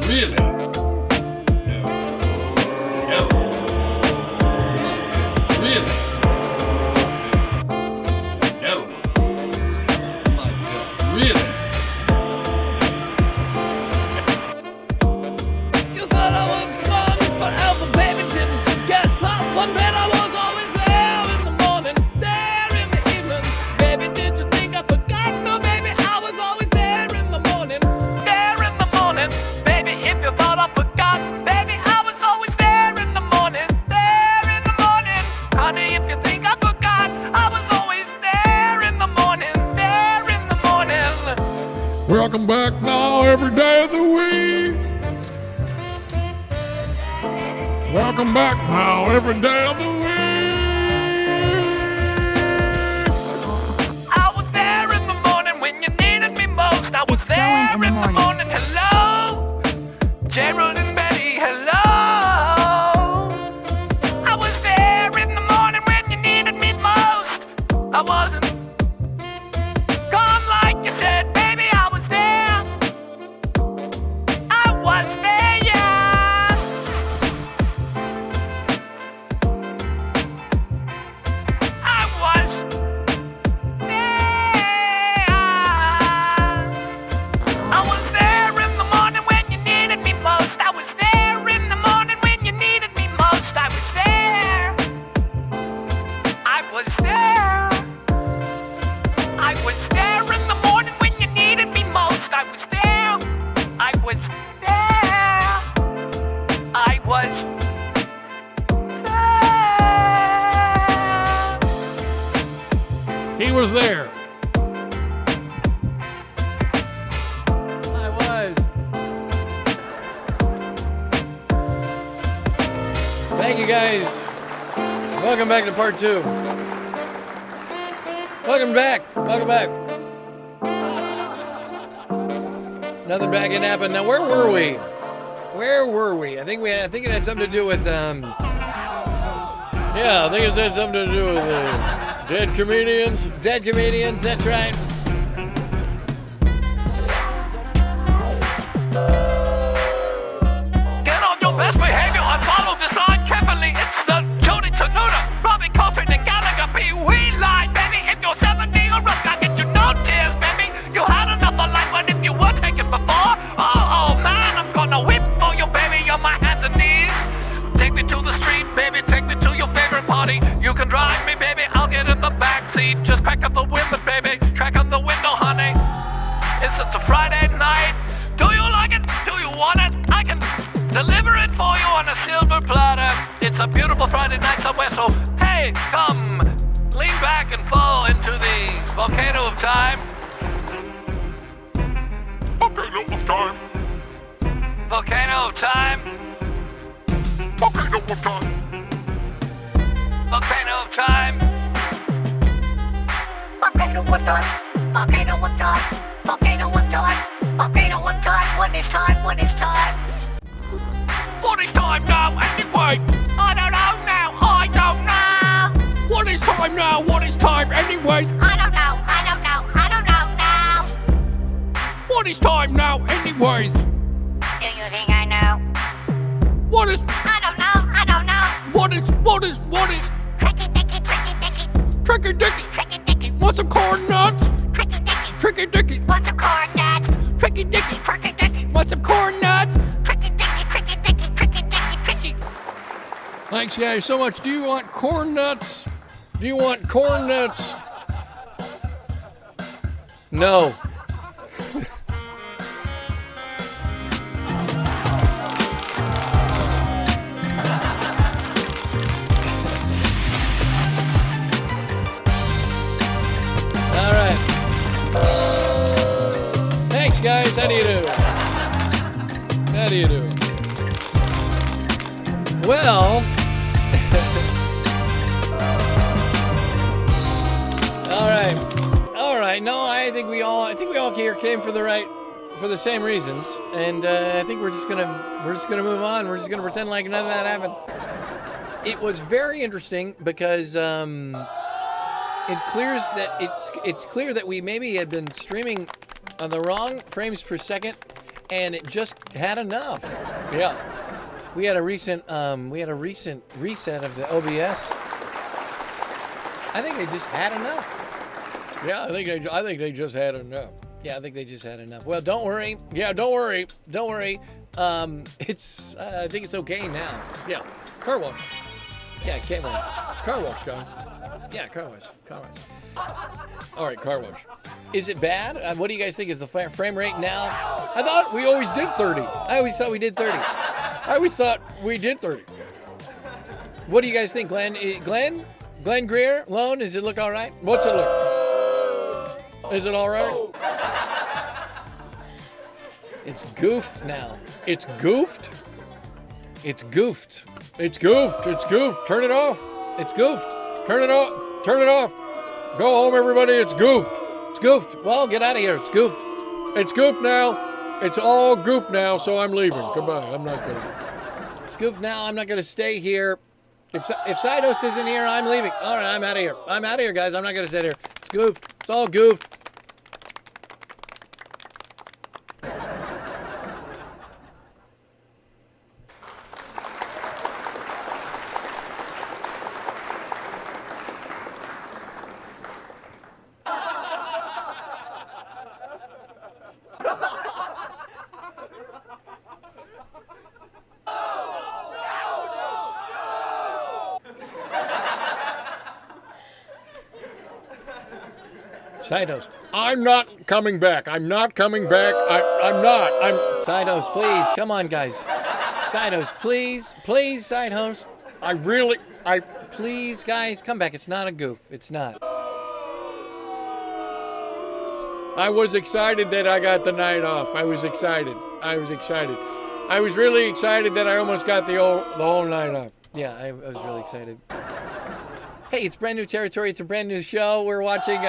Really? No. Really? No. My God. Really? You thought I was gone forever, baby. Didn't forget not one bit. I was always there in the morning, there in the evening. Baby, did you think I forgot? No, baby, I was always there in the morning, there in the morning. Baby, if you thought I forgot, baby, I was always there in the morning, there in the morning. Honey, if you think I forgot, I was always there in the morning, there in the morning. Welcome back now every day of the week. Welcome back now every day of the week. I was there in the morning when you needed me most. I was there in the morning. Hello, Gerald and Betty. Hello. I was there in the morning when you needed me most. I wasn't gone like you said, baby. I was there. I was there, yeah. I was there. I was there in the morning when you needed me most. I was there in the morning when you needed me most. I was there. I was there. I was there in the morning when you needed me most. I was there. I was there. I was there. He was there. I was. Thank you guys. Welcome back to part 2. Welcome back. Welcome back. Nothing bad can happen. Now, where were we? Where were we? I think it had something to do with yeah, I think it had something to do with dead comedians. Dead comedians. That's right. Get on your best behavior and follow the sign carefully. It's the Jody Tenuta, Robbie Coltrane, and Gallagher P. We lie, baby. If you're 70 or rough, I get you no tears, baby. You had another life, but if you were taken before, oh man, I'm gonna whip for you, baby. On my hands and knees. Take me to the street, baby. Take me to your favorite party. You can drive me, baby. I'll get in the back seat. Just crack up the window, baby. Crack on the window, honey. It's a Friday night. Do you like it? Do you want it? I can deliver it for you on a silver platter. It's a beautiful Friday night somewhere, so hey, come, lean back and fall into the volcano of time. Volcano of time. Volcano of time. Volcano of time. Volcano of time. Volcano of time. Volcano of time. Volcano of time. Volcano of time. What is time? What is time? What is time now anyway? I don't know now. I don't know. What is time now? What is time anyways? I don't know. I don't know. I don't know now. What is time now anyways? Do you think I know? What is I don't know. I don't know. what is Tricky dicky, tricky dicky, tricky dicky? tricky dicky, Want some corn nuts? tricky dicky. Tricky dicky. Want some corn nuts? Tricky dicky. Tricky dicky, Want some corn nuts? tricky dicky, tricky dicky, tricky dicky, tricky. Thanks, guys, so much. Do you want corn nuts? Do you want corn nuts? No. All right. Thanks, guys. How do you do? How do you do? Well, all right. I think we all here came for the same reasons, and I think we're just gonna move on. We're just gonna pretend like none of that happened. It was very interesting because it clears that it's clear that we maybe had been streaming on the wrong frames per second, and it just had enough. Yeah, we had a recent reset of the OBS. I think they just had enough. Yeah, I think they just had enough. Yeah, I think they just had enough. Well, don't worry. Yeah, don't worry. Don't worry. It's I think it's okay now. Yeah, car wash. Yeah, can't wait. Car wash, guys. Yeah, car wash. Car wash. All right, car wash. Is it bad? What do you guys think? Is the frame rate now? I thought we always did 30. I always thought we did 30. I always thought we did 30. What do you guys think, Glenn? Glenn Greer, Lone, does it look all right? What's it look? Is it all right? It's goofed now. It's goofed? It's goofed. It's goofed. It's goofed. Turn it off. It's goofed. Turn it off. Turn it off. Go home, everybody. It's goofed. It's goofed. Well, get out of here. It's goofed. It's goofed now. It's all goofed now, so I'm leaving. Goodbye. I'm not going to. It's goofed now. I'm not going to stay here. If Sidos isn't here, I'm leaving. All right, I'm out of here. I'm out of here, guys. I'm not going to sit here. It's goofed. It's all goofed. Sidos. I'm not coming back. I'm not coming back. I'm not. Sidos, please. Come on, guys. Sidos, please. Please, side host. Please, guys, come back. It's not a goof. It's not. I was excited that I got the night off. I was excited. I was really excited that I almost got the whole night off. Yeah, I was really excited. Hey, it's brand new territory. It's a brand new show. We're watching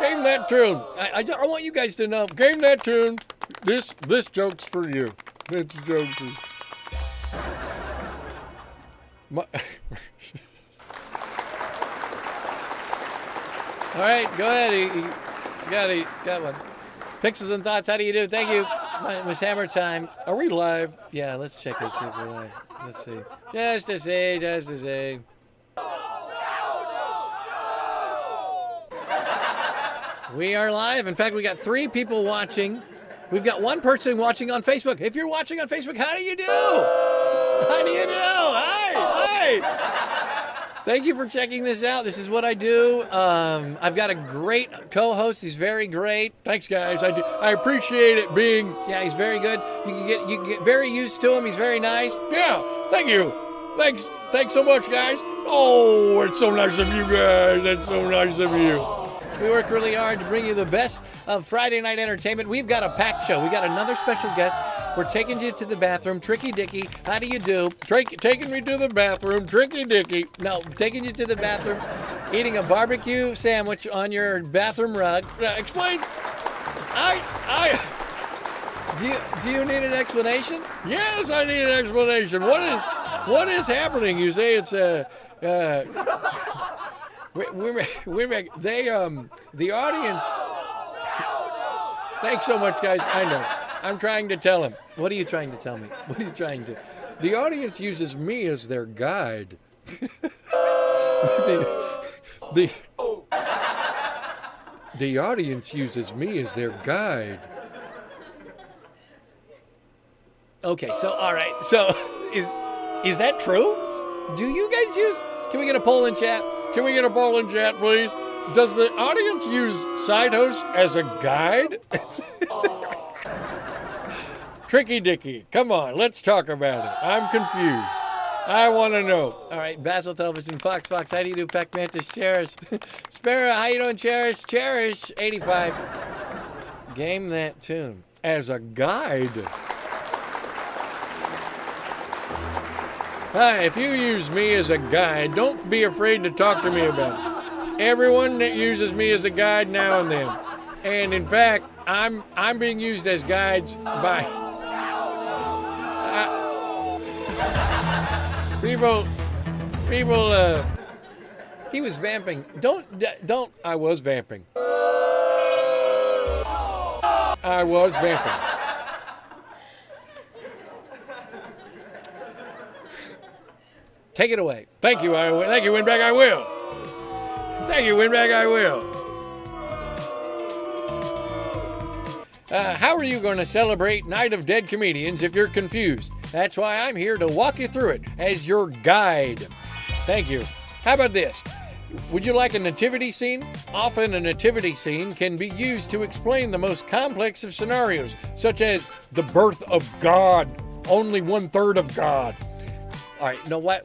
Game That Tune. I want you guys to know, Game That Tune. This joke's for you. This joke's for you. All right, go ahead. He's got one. Pixels and Thoughts, how do you do? Thank you. It was Hammer Time. Are we live? Yeah, let's check and see if we're live. Let's see. Just to see. We are live. In fact, we got 3 people watching. We've got 1 person watching on Facebook. If you're watching on Facebook, how do you do? How do you do? Hi. Thank you for checking this out. This is what I do. I've got a great co-host. He's very great. Thanks, guys. I appreciate it being. Yeah, he's very good. You can get very used to him. He's very nice. Yeah. Thank you. Thanks so much, guys. Oh, it's so nice of you guys. That's so nice of you. We work really hard to bring you the best of Friday night entertainment. We've got a packed show. We got another special guest. We're taking you to the bathroom. Tricky Dicky, how do you do? Taking me to the bathroom. Tricky Dicky. No, taking you to the bathroom, eating a barbecue sandwich on your bathroom rug. Explain. Do you need an explanation? Yes, I need an explanation. What is happening? You say it's the audience. Thanks so much, guys. I know. I'm trying to tell him. What are you trying to tell me? What are you trying to? The audience uses me as their guide. The audience uses me as their guide. Okay, so all right. So is that true? Do you guys use? Can we get a poll in chat? Can we get a poll in chat, please? Does the audience use Sidos as a guide? Tricky Dicky, come on, let's talk about it. I'm confused. I want to know. All right, Basil Television, Fox, how do you do? Peck Mantis, Cherish. Sparrow, how you doing, Cherish, 85. Game That Tune as a guide. Hi, if you use me as a guide, don't be afraid to talk to me about it. everyone that uses me as a guide now and then. And in fact, I'm being used as guides by people. He was vamping. Don't. I was vamping. I was vamping. Take it away. Thank you. Thank you, Windbag. I will. Thank you, Windbag. I will. How are you going to celebrate Night of Dead Comedians if you're confused? That's why I'm here to walk you through it as your guide. Thank you. How about this? Would you like a nativity scene? Often a nativity scene can be used to explain the most complex of scenarios, such as the birth of God, only 1/3 of God. All right, no, why?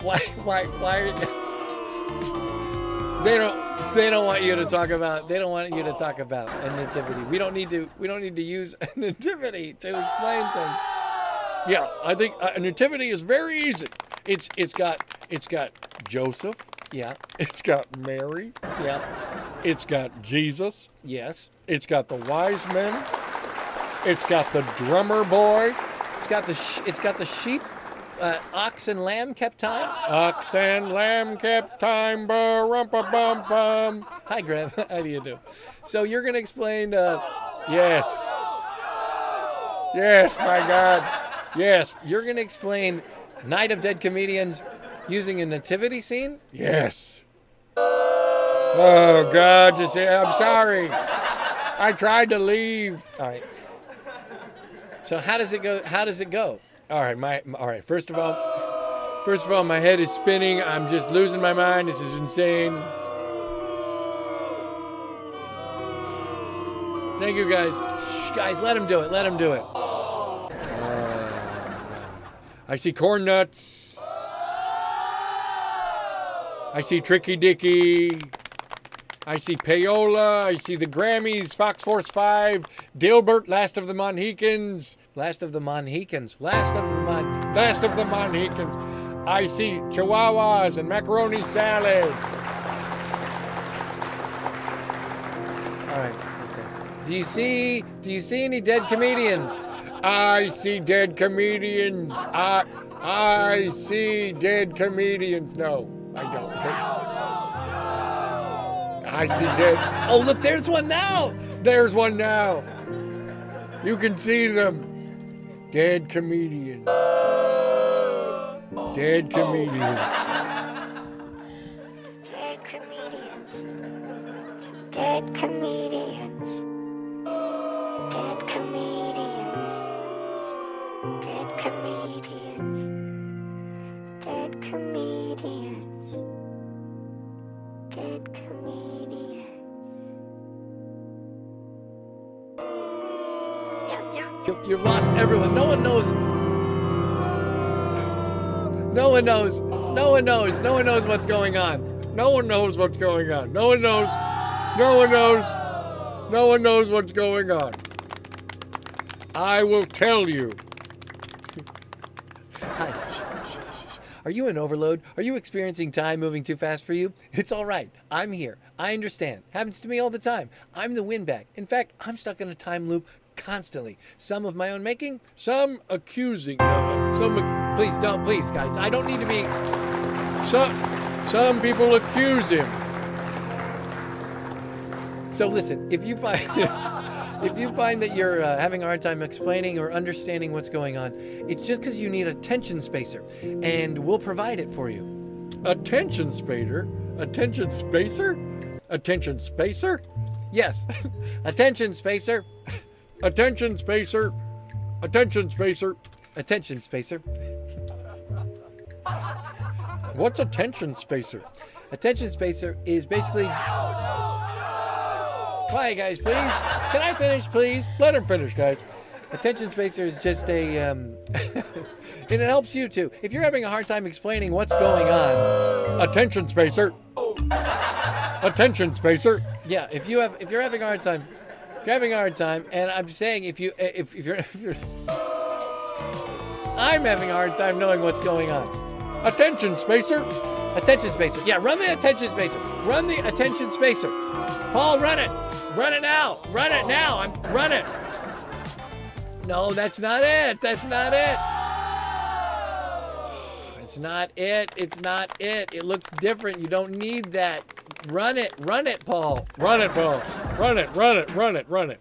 They don't want you to talk about. They don't want you to talk about a nativity. We don't need to use a nativity to explain things. Yeah, I think a nativity is very easy. It's got Joseph. Yeah. It's got Mary. Yeah. It's got Jesus. Yes. It's got the wise men. It's got the drummer boy. It's got the sheep. Ox and lamb kept time. Ox and lamb kept time. Ba-rum-pa-bum-bum. Hi, Graham. How do you do? So you're going to explain, yes. Yes, my God. Yes. You're going to explain Night of Dead Comedians using a nativity scene? Yes. Oh, God. I'm sorry. I tried to leave. All right. So how does it go? All right. First of all, my head is spinning. I'm just losing my mind. This is insane. Thank you, guys. Shh, guys, let him do it. Let him do it. I see corn nuts. I see Tricky Dicky. I see Payola. I see the Grammys, Fox Force 5, Dilbert, Last of the Monhicans. Last of the Monhicans. I see Chihuahuas and macaroni salad. All right. Okay. Do you see any dead comedians? I see dead comedians. I see dead comedians. No, I don't. I see dead. Oh, look, there's one now. You can see them. Dead comedians. Dead comedians. Dead comedians. Dead comedians. Dead comedians. Dead comedians. Dead comedians. Dead comedians. You've lost everyone. No one knows what's going on. No one knows what's going on. No one knows what's going on. I will tell you. Hi. Are you in overload? Are you experiencing time moving too fast for you? It's all right. I'm here. I understand. Happens to me all the time. I'm the windbag. In fact, I'm stuck in a time loop constantly. Some of my own making, some accusing of it. Please, guys. I don't need to be. Some people accuse him. So listen, if you find that you're having a hard time explaining or understanding what's going on, it's just because you need a tension spacer, and we'll provide it for you. Attention spacer? Attention spacer? Attention spacer? Yes. Attention spacer. Attention spacer. Attention spacer. Attention spacer. What's attention spacer? Attention spacer is basically... Quiet, guys, please. Can I finish, please? Let him finish, guys. Attention spacer is just a... and it helps you, too. If you're having a hard time explaining what's going on... Attention spacer. Attention spacer. Yeah, if you're having a hard time... If you're having a hard time, and I'm saying if you're I'm having a hard time knowing what's going on. Attention, spacer. Attention spacer. Yeah, run the attention spacer. Run the attention spacer. Paul, run it. Run it now. Run it now. Run it. No, that's not it. That's not it. It's not it. It's not it. It looks different. You don't need that. Run it. Run it, Paul. Run it, Paul. Run it. Run it. Run it. Run it.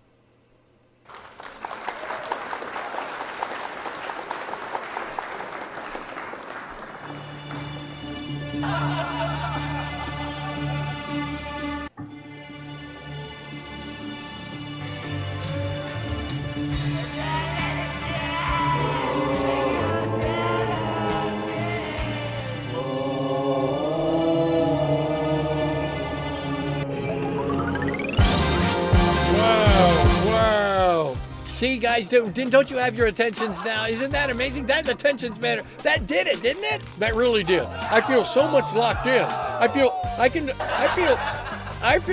See, guys, don't you have your attentions now? Isn't that amazing? That attention's matter. That did it, didn't it? That really did. I feel so much locked in. I feel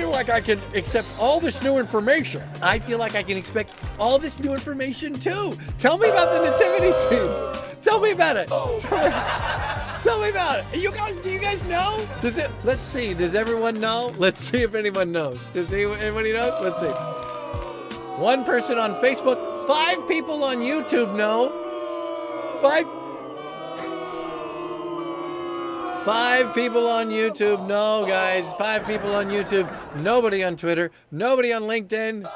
like I can accept all this new information. I feel like I can expect all this new information too. Tell me about the nativity scene. Tell me about it. Tell me about it. Do you guys know? Let's see. Does everyone know? Let's see if anyone knows. Does anybody knows? Let's see. One person on Facebook, 5 people on YouTube know. 5 people on YouTube know, guys. 5 people on YouTube. Nobody on Twitter. Nobody on LinkedIn. All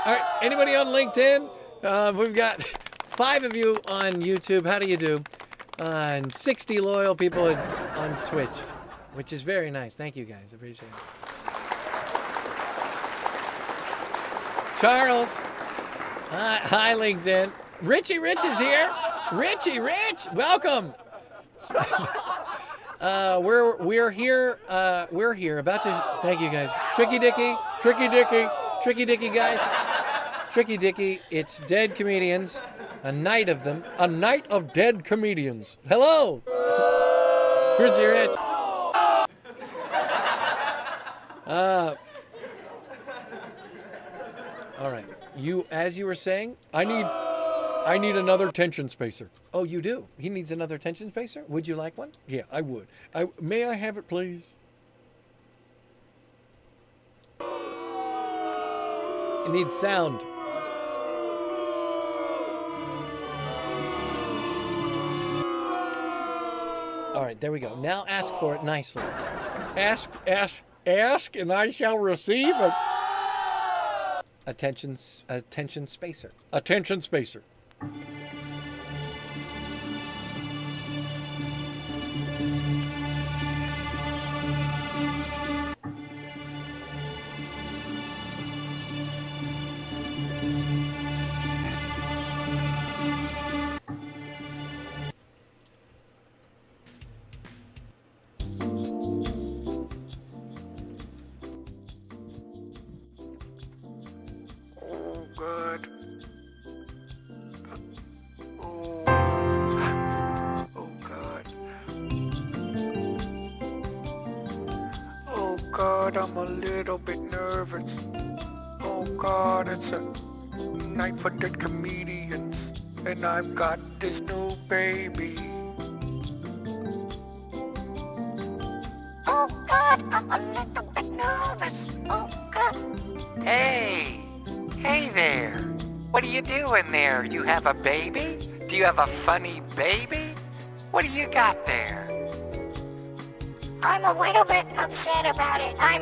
right, anybody on LinkedIn? We've got 5 of you on YouTube. How do you do? And 60 loyal people on Twitch, which is very nice. Thank you, guys. Appreciate it. Charles. Hi, LinkedIn. Richie Rich is here. Richie Rich, welcome. We're here. We're here. About to. Thank you, guys. Tricky Dicky, guys. Tricky Dicky. It's dead comedians. A night of them. A night of dead comedians. Hello. Richie Rich. All right. As you were saying, I need another tension spacer. Oh, you do? He needs another tension spacer? Would you like one? Yeah, I would. May I have it, please? It needs sound. All right, there we go. Now ask for it nicely. Ask, and I shall receive a... Attention spacer. Attention spacer. God. Oh God. Oh God, I'm a little bit nervous. Oh God, it's a night for dead comedians, and I've got this new baby. Oh God, I'm a little bit nervous. Oh God. Hey there. What are you doing there? You have a baby? Do you have a funny baby? What do you got there? I'm a little bit upset about it. I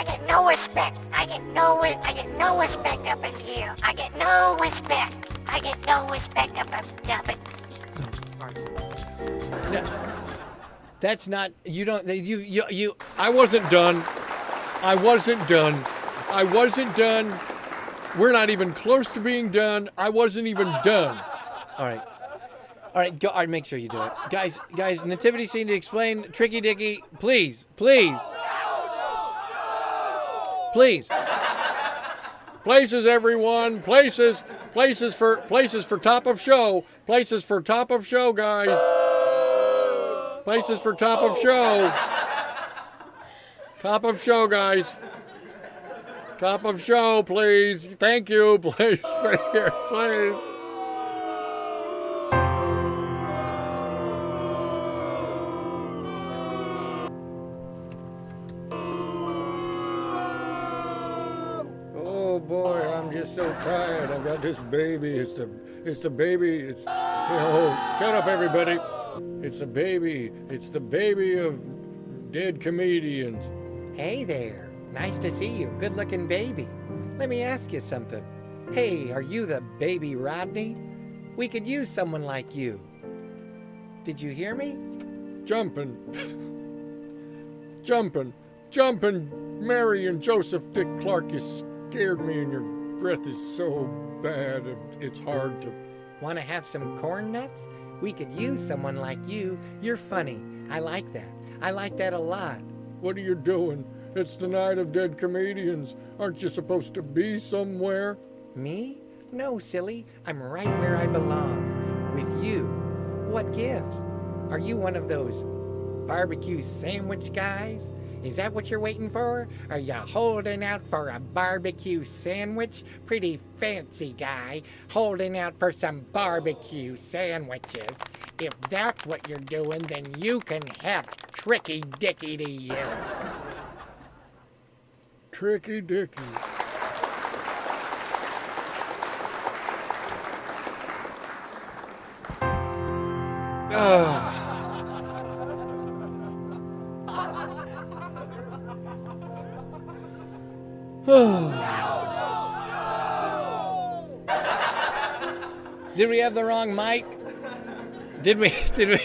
get no respect. I get no respect up in here. I get no respect up in No, that's not. You don't. You. I wasn't done. We're not even close to being done. I wasn't even done. All right. Go. All right. Make sure you do it, guys. Nativity scene to explain. Tricky Dicky, please. Places, everyone. Places for top of show. Places for top of show, guys. Places for top of show. Top of show, guys. Top of show, please. Thank you. Please. Please. so tired. I've got this baby. It's the baby. Shut up, everybody. It's the baby. It's the baby of dead comedians. Hey there. Nice to see you. Good-looking baby. Let me ask you something. Hey, are you the baby Rodney? We could use someone like you. Did you hear me? Jumping. Mary and Joseph Dick Clark, you scared me, and your breath is so bad. It's hard to... Want to have some corn nuts? We could use someone like you. You're funny. I like that. I like that a lot. What are you doing? It's the night of dead comedians. Aren't you supposed to be somewhere? Me? No, silly. I'm right where I belong. With you. What gives? Are you one of those barbecue sandwich guys? Is that what you're waiting for? Are you holding out for a barbecue sandwich? Pretty fancy guy, holding out for some barbecue sandwiches. If that's what you're doing, then you can have it. Tricky Dicky to you. Tricky Dicky. Did we have the wrong mic? Did we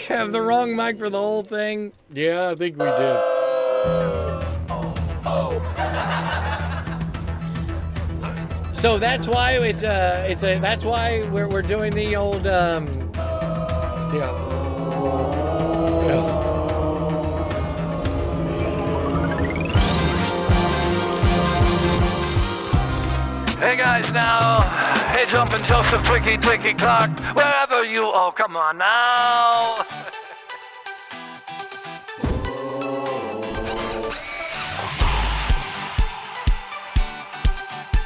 have the wrong mic for the whole thing? Yeah, I think we did. So that's why that's why we're doing the old Hey guys, now, hey Jumpin' Joseph, Tricky Clark, wherever you, oh come on now.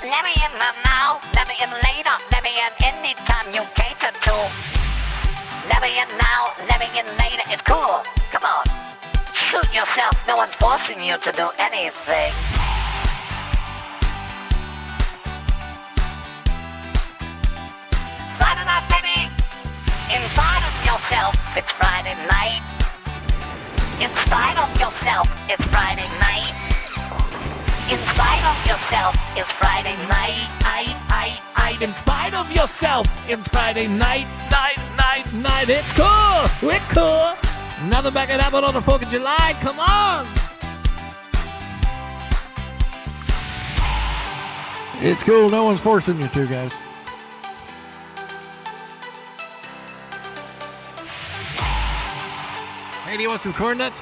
Let me in now, let me in later, let me in anytime you cater to. Let me in now, let me in later, it's cool. Come on, shoot yourself, no one's forcing you to do anything. Friday night, baby, in spite of yourself, it's Friday night. In spite of yourself, it's Friday night. In spite of yourself, it's Friday night. In spite of yourself, it's Friday night. It's cool, we're cool. Another back it up on the 4th of July, come on. It's cool. No one's forcing you to, guys. Hey, do you want some corn nuts?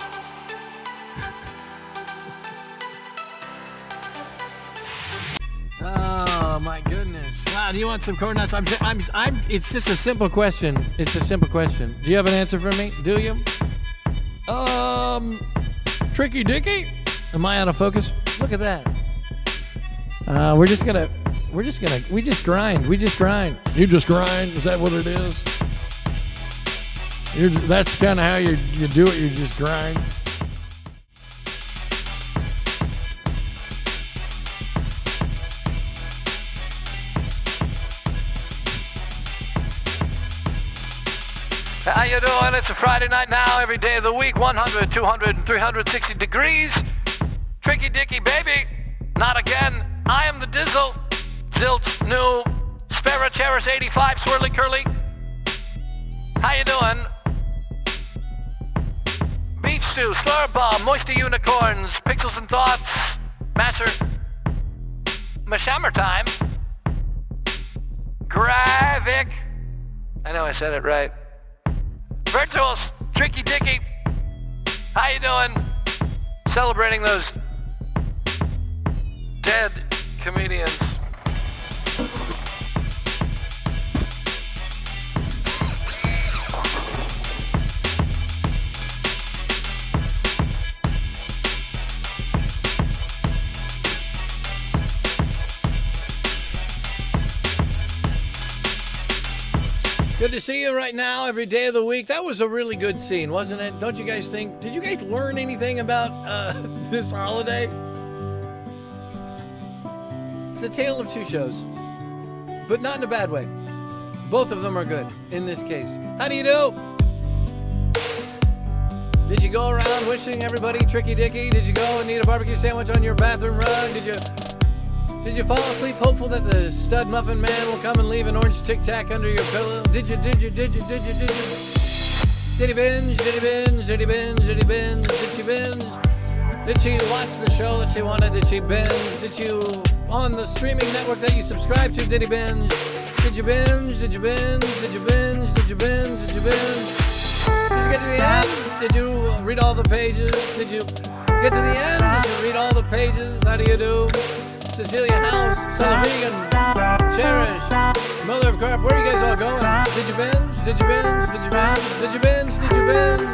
Oh my goodness! Wow, do you want some corn nuts? It's just a simple question. It's a simple question. Do you have an answer for me? Do you? Tricky Dicky? Am I out of focus? Look at that. We just grind. We just grind. You just grind? Is that what it is? That's kind of how you do it. You just grind. How you doing? It's a Friday night now, every day of the week, 100, 200, and 360 degrees. Tricky Dicky, baby. Not again. I am the Dizzle. Zilch, new, Sparrow Cherish 85, Swirly Curly. How you doing? Beach Stew, Slur Bomb, Moisty Unicorns, Pixels and Thoughts, Masher, Mashammer Time, Gravik. I know I said it right. Virtuals, Tricky Dicky. How you doing? Celebrating those dead comedians. Good to see you right now, every day of the week. That was a really good scene, wasn't it? Don't you guys think? Did you guys learn anything about this holiday? It's a tale of two shows. but not in a bad way. Both of them are good in this case. How do you do? Did you go around wishing everybody tricky dicky? Did you go and eat a barbecue sandwich on your bathroom rug? Did you fall asleep hopeful that the stud muffin man will come and leave an orange Tic Tac under your pillow? Did you? Did he binge? Did he binge? Did he binge? Did he binge? Did she binge? Did she watch the show that she wanted? Did she binge? Did you, on the streaming network that you subscribe to, did he binge? Did you binge? Did you binge? Did you binge? Did you binge? Did you binge? Did you get to the end? Did you read all the pages? Did you get to the end? Did you read all the pages? How do you do? Cecilia House, son of Vegan, Cherish, Mother of Carp, where are you guys all going? Did you binge? Did you binge? Did you binge? Did you binge? Did you binge?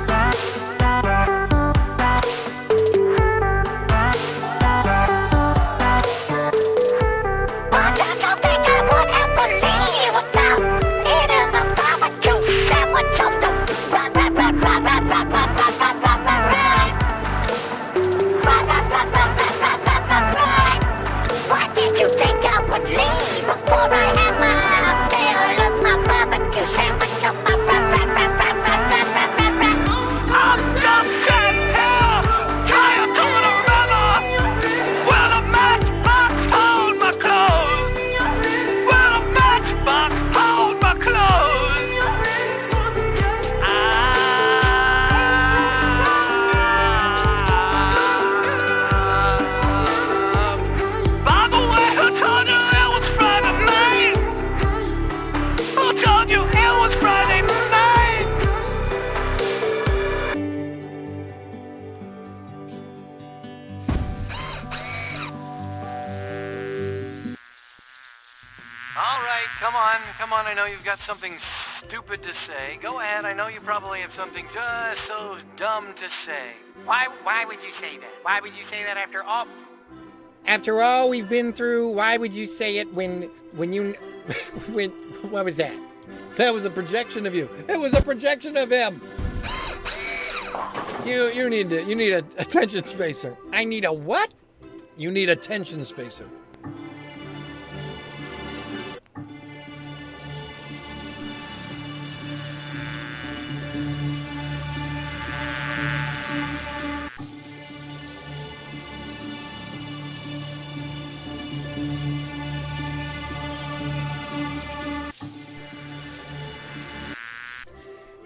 Come on, I know you've got something stupid to say. Go ahead, I know you probably have something just so dumb to say. Why would you say that? Why would you say that after all? After all we've been through, why would you say it when what was that? That was a projection of you. It was a projection of him. You need a attention spacer. I need a what? You need a tension spacer.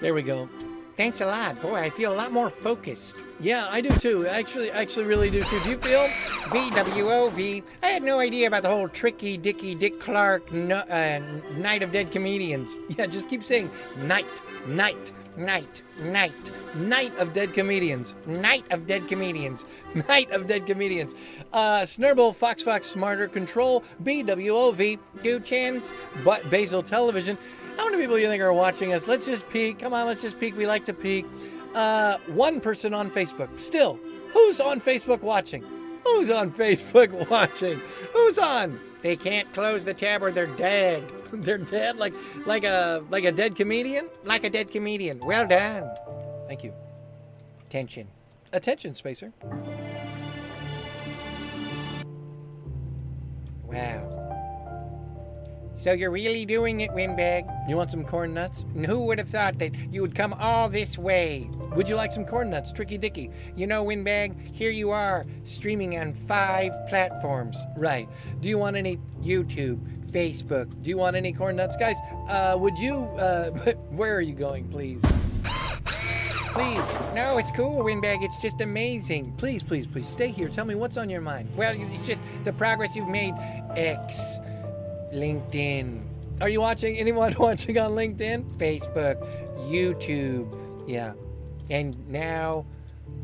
There we go. Thanks a lot. Boy, I feel a lot more focused. Yeah, I do too. Actually really do too. Do you feel? BWOV. I had no idea about the whole Tricky Dicky Dick Clark Night of Dead Comedians. Yeah, just keep saying night of Dead Comedians. Night of Dead Comedians. Night of Dead Comedians. Snurble, Fox, Smarter, Control, BWOV, Chance, Basil Television. How many people do you think are watching us? Let's just peek. Come on, let's just peek. We like to peek. One person on Facebook. Still, who's on Facebook watching? Who's on Facebook watching? Who's on? They can't close the tab or they're dead. They're dead? Like a dead comedian? Like a dead comedian. Well done. Thank you. Attention, Spacer. Wow. So you're really doing it, Windbag? You want some corn nuts? And who would have thought that you would come all this way? Would you like some corn nuts, Tricky Dicky? You know, Windbag, here you are, streaming on 5 platforms. Right. Do you want any YouTube, Facebook? Do you want any corn nuts? Guys, would you, where are you going, please? Please. No, it's cool, Windbag. It's just amazing. Please, stay here. Tell me what's on your mind. Well, it's just the progress you've made. X, LinkedIn. Are you watching? Anyone watching on LinkedIn? Facebook, YouTube, yeah. And now,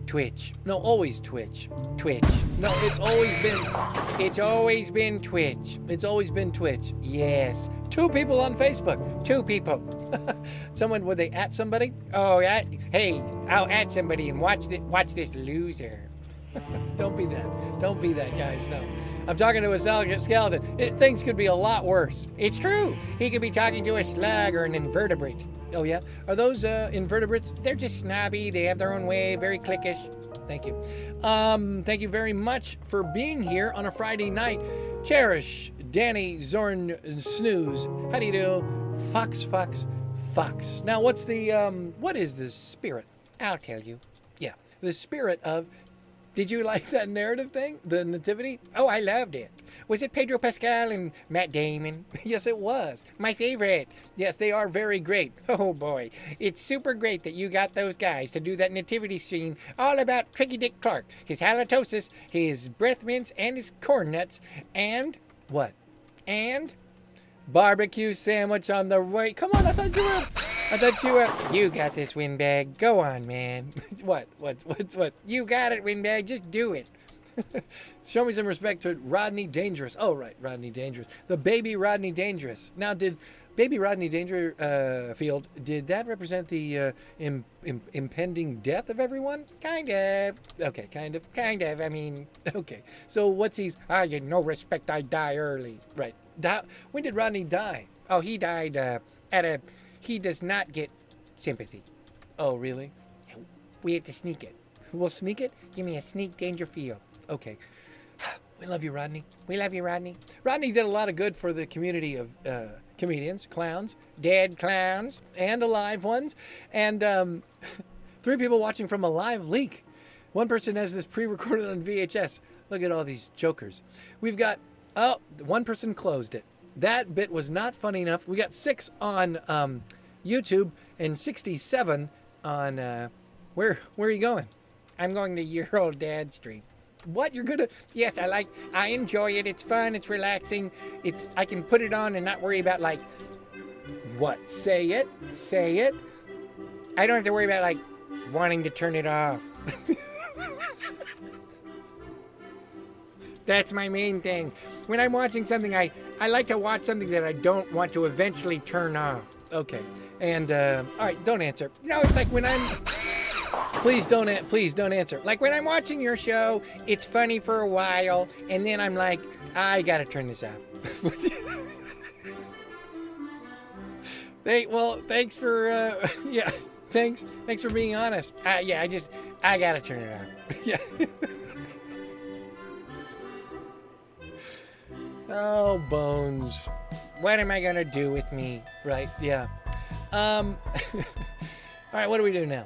Twitch. No, always Twitch. Twitch. No, it's always been Twitch. It's always been Twitch. Yes. 2 people on Facebook. 2 people. Someone, would they at somebody? Oh, hey, I'll at somebody and watch this loser. Don't be that, guys, no. I'm talking to a skeleton. Things could be a lot worse. It's true. He could be talking to a slug or an invertebrate. Oh, yeah? Are those invertebrates? They're just snobby. They have their own way. Very cliquish. Thank you. Thank you very much for being here on a Friday night. Cherish, Danny Zorn Snooze. How do you do? Fox. Now, what is the spirit? I'll tell you. Yeah, the spirit of. Did you like that narrative thing, the nativity? Oh, I loved it. Was it Pedro Pascal and Matt Damon? Yes, it was. My favorite. Yes, they are very great. Oh boy, it's super great that you got those guys to do that nativity scene all about Tricky Dick Clark, his halitosis, his breath mints, and his corn nuts, and What? and Barbecue sandwich on the way. Come on, I thought you were. you got this, Windbag. Go on, man. What? You got it, Windbag. Just do it. Show me some respect to Rodney Dangerous. Oh, right, Rodney Dangerous. The baby Rodney Dangerous. Now, did baby Rodney Dangerfield, did that represent the impending death of everyone? Kind of. Okay, kind of. I mean, Okay, so what's he's. I get no respect. I die early. Right. When did Rodney die? Oh, he died he does not get sympathy. Oh, really? We have to sneak it. We'll sneak it? Give me a sneak Dangerfield. Okay. We love you, Rodney. We love you, Rodney. Rodney did a lot of good for the community of comedians, clowns, Dead clowns. and alive ones. And 3 people watching from a live leak. One person has this pre-recorded on VHS. Look at all these jokers. We've got, one person closed it. That bit was not funny enough. We got 6 on YouTube and 67 on, where are you going? I'm going to your old dad's stream. What? You're gonna? Yes, I enjoy it. It's fun. It's relaxing. I can put it on and not worry about like, What? say it. I don't have to worry about like wanting to turn it off. That's my main thing. When I'm watching something, I like to watch something that I don't want to eventually turn off. Okay. And all right, don't answer. No, it's like when I'm Please don't answer. like when I'm watching your show, it's funny for a while, and then I'm like, I gotta turn this off. Thanks for yeah. Thanks for being honest. Yeah, I gotta turn it off. Yeah. Oh, Bones. What am I gonna do with me? Right, yeah. All right, what do we do now?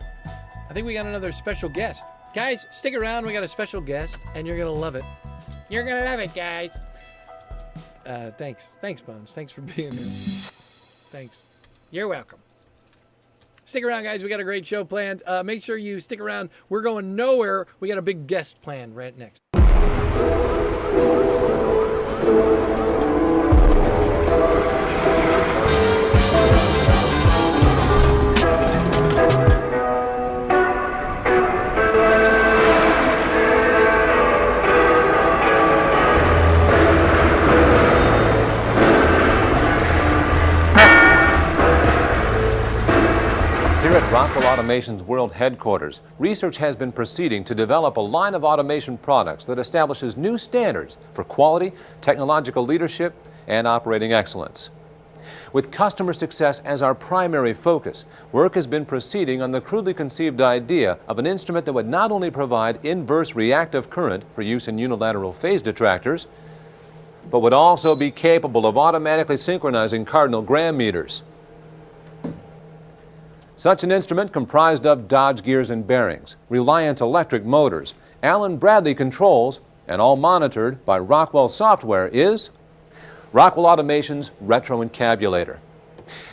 I think we got another special guest. Guys, stick around. We got a special guest, and you're going to love it. You're gonna love it, guys. Thanks. Thanks, Bones. Thanks for being here. Thanks. You're welcome. Stick around, guys. We got a great show planned. Make sure you stick around. We're going nowhere. We got a big guest planned right next. Here at Rockwell Automation's world headquarters, research has been proceeding to develop a line of automation products that establishes new standards for quality, technological leadership, and operating excellence. With customer success as our primary focus, work has been proceeding on the crudely conceived idea of an instrument that would not only provide inverse reactive current for use in unilateral phase detractors, but would also be capable of automatically synchronizing cardinal gram meters. Such an instrument, comprised of Dodge gears and bearings, Reliant electric motors, Allen Bradley controls, and all monitored by Rockwell software, is Rockwell Automation's Retro-Encabulator.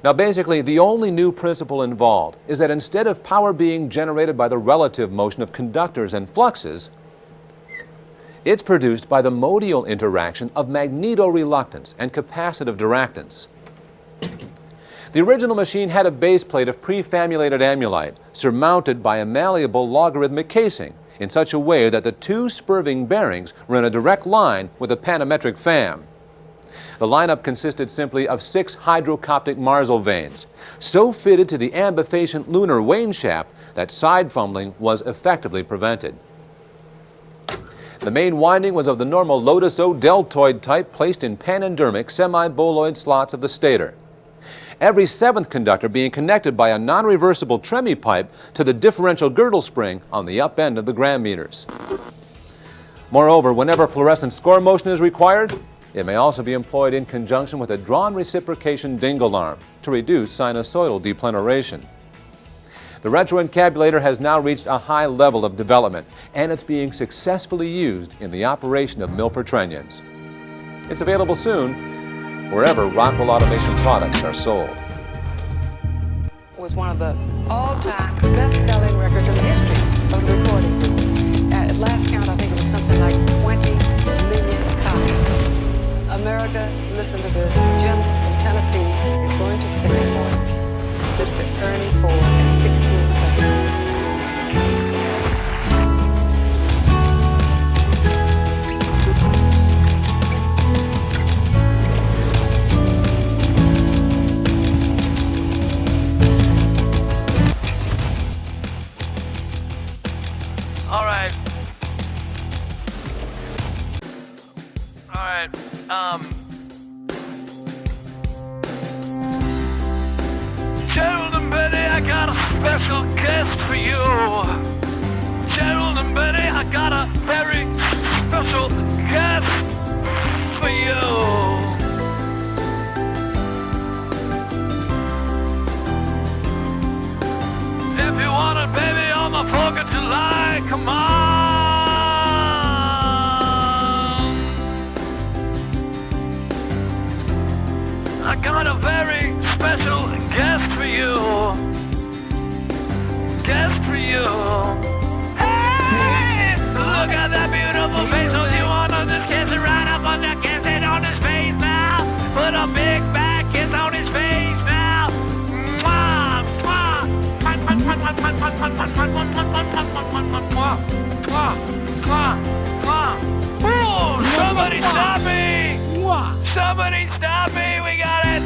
Now basically, the only new principle involved is that instead of power being generated by the relative motion of conductors and fluxes, it's produced by the modial interaction of magnetoreluctance and capacitive diractance. The original machine had a base plate of prefamulated amulite surmounted by a malleable logarithmic casing in such a way that the 2 spurving bearings were in a direct line with a panametric fam. The lineup consisted simply of 6 hydrocoptic Marsal vanes, so fitted to the ambifacient lunar wane shaft that side fumbling was effectively prevented. The main winding was of the normal Lotus O deltoid type placed in panendermic semi-boloid slots of the stator. Every 7th conductor being connected by a non-reversible Tremie pipe to the differential girdle spring on the up end of the gram meters. Moreover, whenever fluorescent score motion is required, It may also be employed in conjunction with a drawn reciprocation dingle arm to reduce sinusoidal depleneration. The retroencabulator has now reached a high level of development, and it's being successfully used in the operation of Milford Trunnions. It's available soon wherever Rockwell Automation products are sold. Was one of the all-time best-selling records in the history of the recording business. At last count, I think it was something like 20 million copies. America, listen to this. Jim from Tennessee is going to sing for Mr. Ernie Ford and 16 All right. Gerald and Betty, I got a special guest for you. Gerald and Betty, I got a very special guest for you. If you want it, baby, on the 4th of July, come on. I got a very special guest for you. Guest for you. Hey, look at that beautiful face. Don't you want to just kiss it right up on that, kiss it on his face now? Put a big back kiss on his face now. Mwah, mwah. Oh, somebody stop me! Somebody stop me! We got it!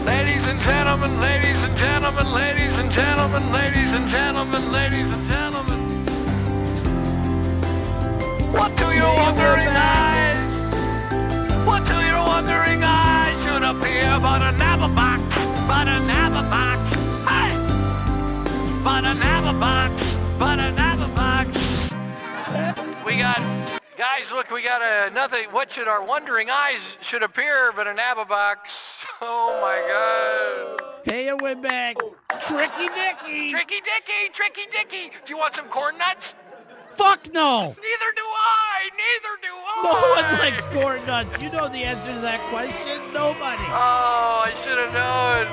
Ladies and gentlemen, ladies and gentlemen, ladies and gentlemen, ladies and gentlemen, ladies and gentlemen. What do your wondering eyes? What do your wondering eyes should appear but a nabber box? But a nabber box. Hey! But a nabber box. But a nabber box. We got, guys, look, we got another, what should our wondering eyes should appear but a nabber box? Oh my God. Hey, we're back. Tricky Dicky. Tricky Dicky, Tricky Dicky. Do you want some corn nuts? Fuck no. Neither do I. Neither do I. No one likes corn nuts. You know the answer to that question. Nobody. Oh, I should have known.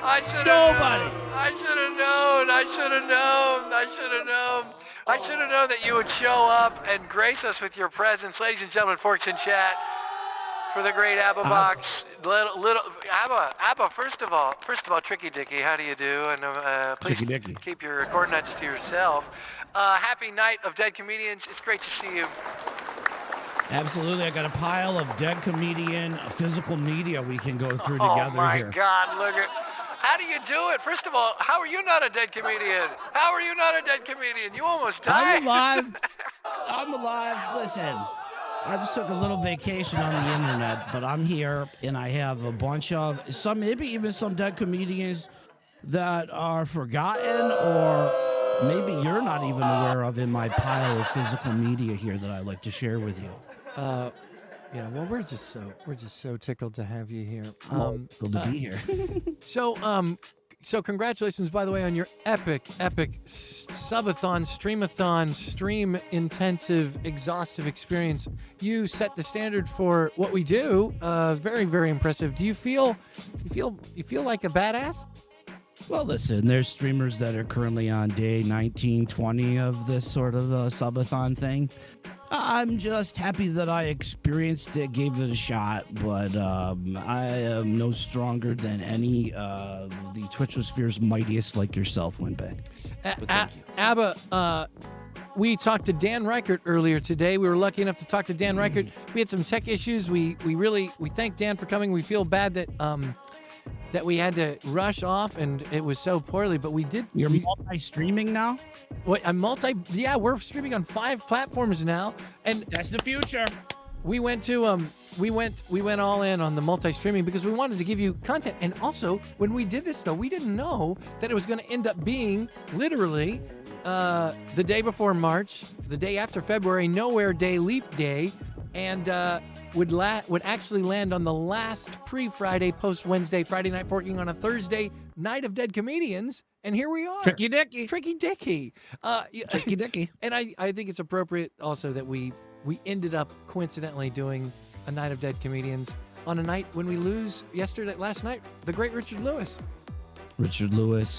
I should have Nobody. known. I should have known. I should have known. I should have known. I should have known that you would show up and grace us with your presence. Ladies and gentlemen, Forks in Chat for the great ABBA box. Little ABBA, first of all, Tricky Dicky, how do you do? And please keep your corn nuts to yourself. Happy night of Dead Comedians. It's great to see you. Absolutely. I got a pile of dead comedian physical media we can go through together Oh my here. God, look at. How do you do it? First of all, how are you not a dead comedian? How are you not a dead comedian? You almost died. I'm alive. I'm alive. Listen, I just took a little vacation on the internet, but I'm here and I have a bunch of maybe even some dead comedians that are forgotten or maybe you're not even aware of in my pile of physical media here that I'd like to share with you. Yeah, well, we're just so tickled to have you here. Good to be here. So congratulations, by the way, on your epic subathon, streamathon, stream intensive, exhaustive experience. You set the standard for what we do. Very, very impressive. Do you feel like a badass? Well, listen, there's streamers that are currently on day 19, 20 of this sort of subathon thing. I'm just happy that I experienced it, gave it a shot, but I am no stronger than any the Twitchosphere's mightiest like yourself, Winbag. ABBA, we talked to Dan Reichert earlier today. We were lucky enough to talk to Dan Reichert. We had some tech issues. We thank Dan for coming. We feel bad that we had to rush off and it was so poorly, but we did. You're multi-streaming now? Wait, yeah, we're streaming on 5 platforms now, and that's the future. We went to we went all in on the multi-streaming because we wanted to give you content. And also, when we did this though, we didn't know that it was going to end up being literally the day before March, the day after February, Nowhere Day, Leap Day, and would actually land on the last pre-Friday, post-Wednesday, Friday Night Forking on a Thursday night of Dead Comedians. And here we are. Tricky Dicky. Tricky Dicky. Tricky Dicky. And I think it's appropriate also that we ended up coincidentally doing a night of Dead Comedians on a night when we lose last night, the great Richard Lewis. Richard Lewis,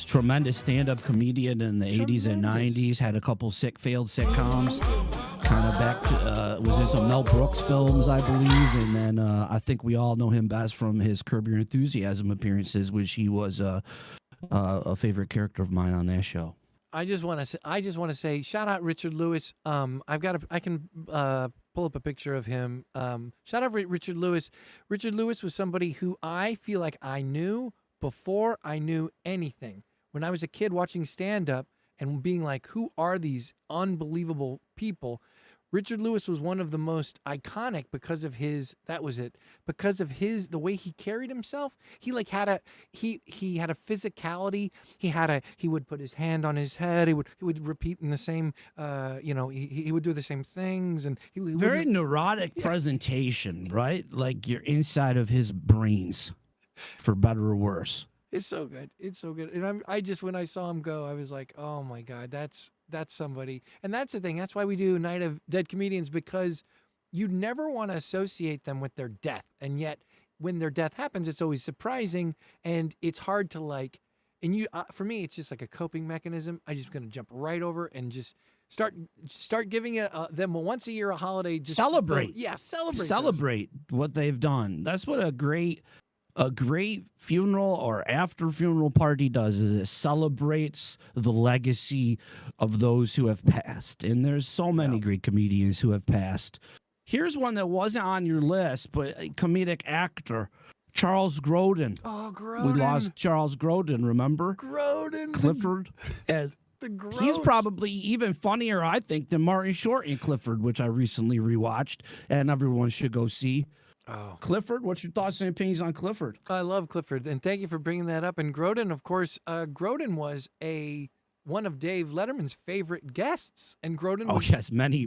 tremendous stand-up comedian in the 80s and 90s, had a couple failed sitcoms, kind of back to, was in some Mel Brooks films, I believe, and then I think we all know him best from his Curb Your Enthusiasm appearances, which he was a favorite character of mine on that show. I just want to say, shout out Richard Lewis. I can pull up a picture of him. Shout out Richard Lewis. Richard Lewis was somebody who I feel like I knew before I knew anything. When I was a kid watching stand-up and being like, who are these unbelievable people? Richard Lewis was one of the most iconic because of his, the way he carried himself. He like had a physicality. He would put his hand on his head. He would repeat in the same, he would do the same things. And he very neurotic presentation, right? Like you're inside of his brains, for better or worse. It's so good. It's so good. And when I saw him go, I was like, oh my God, that's somebody. And that's the thing. That's why we do Night of Dead Comedians, because you never want to associate them with their death. And yet when their death happens, it's always surprising and it's hard to like, and for me, it's just like a coping mechanism. I'm just going to jump right over and just start giving them once a year a holiday. Just celebrate. Celebrate what they've done. That's what a great funeral or after funeral party does, is it celebrates the legacy of those who have passed. And there's so many great comedians who have passed. Here's one that wasn't on your list, but a comedic actor, Charles Grodin. Oh, Grodin. We lost Charles Grodin, remember? Grodin. Clifford. He's probably even funnier, I think, than Martin Short in Clifford, which I recently rewatched, and everyone should go see. Oh. Clifford, what's your thoughts and opinions on Clifford? I love Clifford, and thank you for bringing that up. And Grodin, of course, Grodin was one of Dave Letterman's favorite guests, and Grodin. Oh yes, many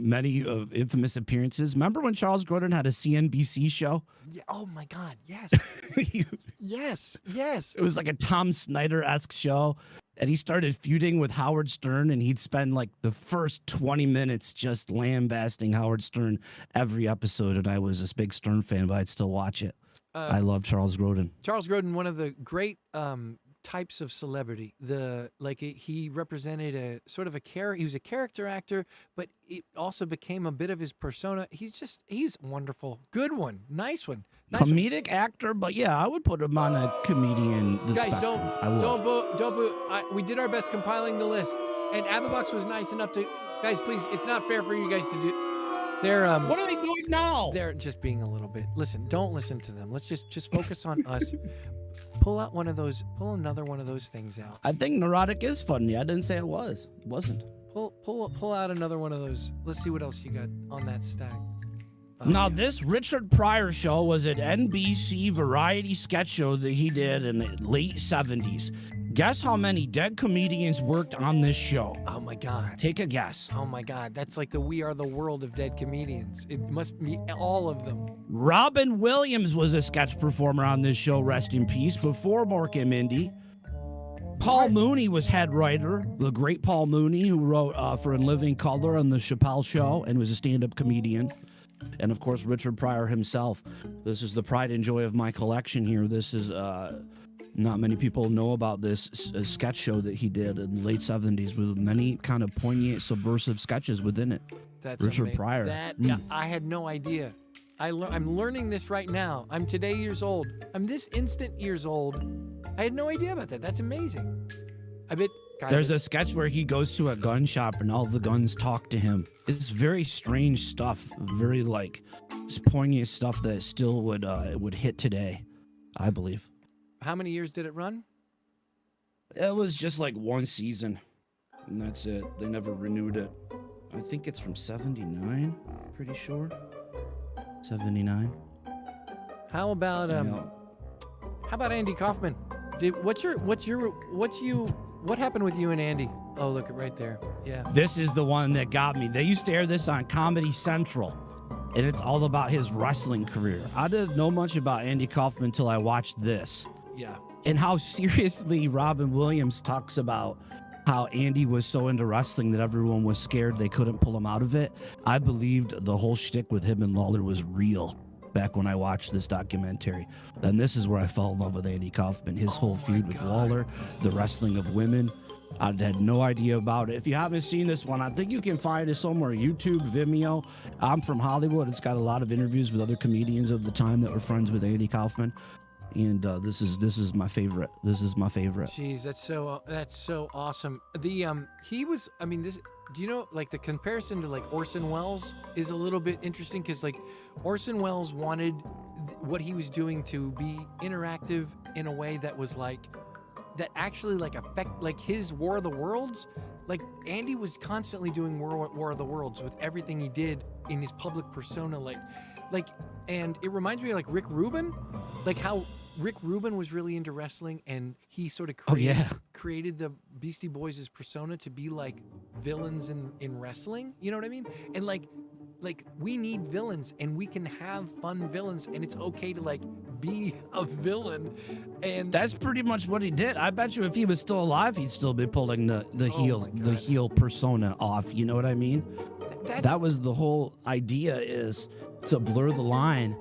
infamous appearances. Remember when Charles Grodin had a CNBC show? Yeah. Oh my God. Yes. Yes. It was like a Tom Snyder-esque show. And he started feuding with Howard Stern, and he'd spend like the first 20 minutes just lambasting Howard Stern every episode. And I was this big Stern fan, but I'd still watch it. I love Charles Grodin. Charles Grodin, one of the great types of celebrity. He represented a sort of he was a character actor, but it also became a bit of his persona. He's wonderful. Good one. Nice one. Comedic actor, but yeah, I would put him on a comedian. Guys, don't boo. We did our best compiling the list, and Abibox was nice enough to. Guys, please, it's not fair for you guys to do. They're what are they doing now? They're just being a little bit. Listen, don't listen to them. Let's just focus on us. Pull another one of those things out. I think neurotic is funny. I didn't say it was. It wasn't. Pull out another one of those. Let's see what else you got on that stack. Now, this Richard Pryor show was an NBC variety sketch show that he did in the late 70s. Guess how many dead comedians worked on this show? Oh, my God. Take a guess. Oh, my God. That's like the We Are the World of dead comedians. It must be all of them. Robin Williams was a sketch performer on this show, rest in peace, before Mork and Mindy. Paul Mooney was head writer, the great Paul Mooney, who wrote For In Living Color on The Chappelle Show and was a stand-up comedian. And, of course, Richard Pryor himself. This is the pride and joy of my collection here. This is, not many people know about this sketch show that he did in the late 70s with many kind of poignant, subversive sketches within it. That's Richard Pryor. I had no idea. I'm learning this right now. I'm today years old. I'm this instant years old. I had no idea about that. That's amazing. There's a sketch where he goes to a gun shop and all the guns talk to him. It's very strange stuff. Very just poignant stuff that still would hit today, I believe. How many years did it run? It was just like one season, and that's it. They never renewed it. I think it's from 79, pretty sure. 79. How about Andy Kaufman? What happened with you and Andy? Oh, look at right there. Yeah. This is the one that got me. They used to air this on Comedy Central, and it's all about his wrestling career. I didn't know much about Andy Kaufman until I watched this, Yeah. and how seriously Robin Williams talks about how Andy was so into wrestling that everyone was scared they couldn't pull him out of it. I believed the whole shtick with him and Lawler was real back when I watched this documentary. And this is where I fell in love with Andy Kaufman, his whole feud with Lawler, the wrestling of women. I had no idea about it. If you haven't seen this one, I think you can find it somewhere, YouTube, Vimeo. I'm from Hollywood. It's got a lot of interviews with other comedians of the time that were friends with Andy Kaufman. And this is my favorite. This is my favorite. Jeez, that's so awesome. The he was, I mean, this, do you know, like, the comparison to like Orson Welles is a little bit interesting, because like Orson Welles wanted what he was doing to be interactive in a way that was like, that actually like affect, like his War of the Worlds. Like Andy was constantly doing War of the Worlds with everything he did in his public persona, like, and it reminds me of like Rick Rubin, like how Rick Rubin was really into wrestling, and he sort of created the Beastie Boys' persona to be like villains in wrestling. You know what I mean? And like we need villains, and we can have fun villains, and it's okay to like be a villain. And that's pretty much what he did. I bet you if he was still alive, he'd still be pulling the heel persona off. You know what I mean? That was the whole idea, is to blur the line.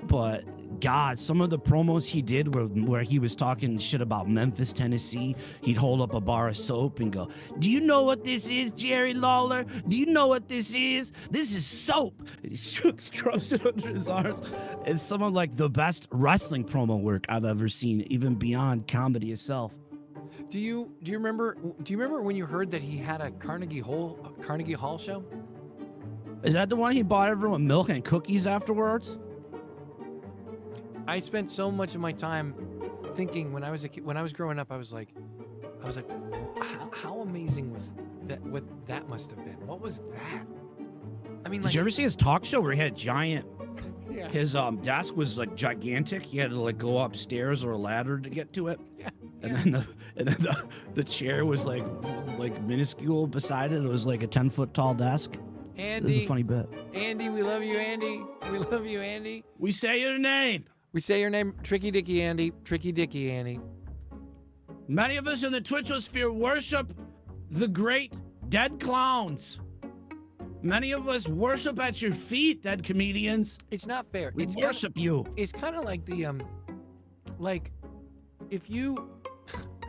But God, some of the promos he did where he was talking shit about Memphis, Tennessee, he'd hold up a bar of soap and go, "Do you know what this is, Jerry Lawler? Do you know what this is? This is soap." And he scrubs it under his arms. It's some of like the best wrestling promo work I've ever seen, even beyond comedy itself. Do you remember when you heard that he had a Carnegie Hall show? Is that the one he bought everyone milk and cookies afterwards? I spent so much of my time thinking when I was a kid, when I was growing up, I was like, how amazing was that? What that must have been? What was that? I mean, like, did you ever see his talk show where he had giant? Yeah. His desk was like gigantic. He had to like go upstairs or a ladder to get to it. Yeah. And then the chair was like minuscule beside it. It was like a 10-foot tall desk. Andy, this is a funny bit. Andy, we love you, Andy. We love you, Andy. We say your name. We say your name, Tricky Dicky Andy. Tricky Dicky Andy. Many of us in the Twitchosphere worship the great dead clowns. Many of us worship at your feet, dead comedians. It's not fair. We worship you. It's kind of like the like if you,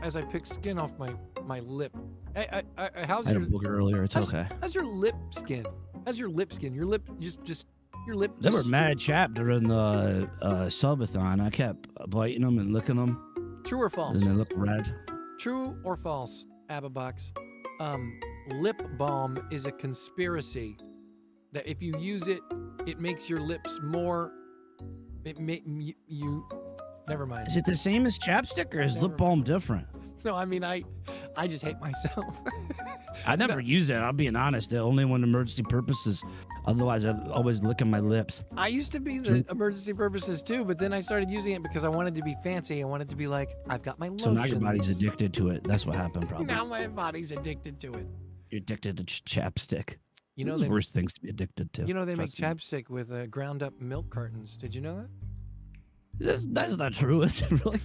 as I pick skin off my lip. How's I had your a booger earlier. It's okay. How's your lip skin? How's your lip skin? Your lip just your lip. They were mad chap during the subathon. I kept biting them and licking them. True or false? And they look red. True or false, Ababox? Lip balm is a conspiracy that if you use it, it makes your lips more. You. Never mind. Is it the same as chapstick, or is lip balm different? No, I mean I just hate myself. I never use it. I'm being honest. Only when emergency purposes. Otherwise, I'm always licking my lips. I used to be the emergency purposes too, but then I started using it because I wanted to be fancy. I wanted to be like, I've got my lotion. So now your body's addicted to it. That's what happened, probably. Now my body's addicted to it. You're addicted to chapstick. You know, the worst things to be addicted to. You know, they make chapstick with ground up milk cartons. Did you know that? That's not true, is it really?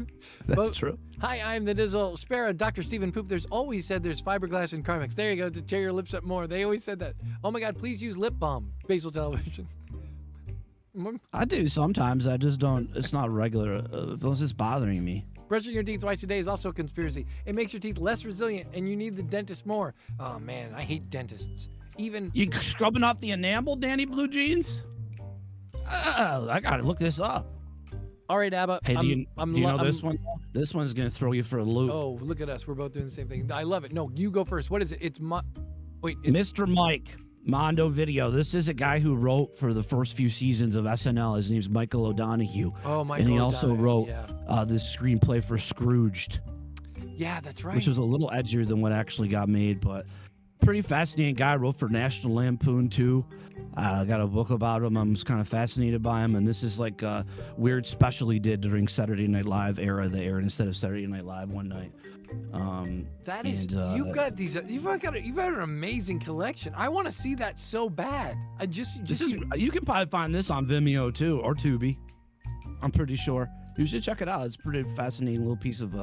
That's true. Hi, I'm the Dizzle Sparrow, Dr. Stephen Poop. There's always said there's fiberglass in Carmex. There you go, to tear your lips up more. They always said that. Oh my God, please use lip balm. Basal television. I do sometimes. I just don't. It's not regular. It's just bothering me. Brushing your teeth twice a day is also a conspiracy. It makes your teeth less resilient, and you need the dentist more. Oh man, I hate dentists. Even you scrubbing off the enamel, Danny Blue Jeans? I gotta look this up. All right, Abba. Hey, do you know this one? This one's gonna throw you for a loop. Oh, look at us. We're both doing the same thing. I love it. No, you go first. What is it? It's Mr. Mike Mondo Video. This is a guy who wrote for the first few seasons of SNL. His name's Michael O'Donoghue. Oh, Michael. And he also wrote yeah. this screenplay for Scrooged. Yeah, that's right. Which was a little edgier than what actually got made, but Pretty fascinating guy. Wrote for National Lampoon too. I got a book about him. I'm just kind of fascinated by him. And this is like a weird special he did during Saturday Night Live era. They aired instead of Saturday Night Live one night. That is, and, you've got these. You've got an amazing collection. I want to see that so bad. This is, you can probably find this on Vimeo too, or Tubi. I'm pretty sure. You should check it out. It's a pretty fascinating little piece of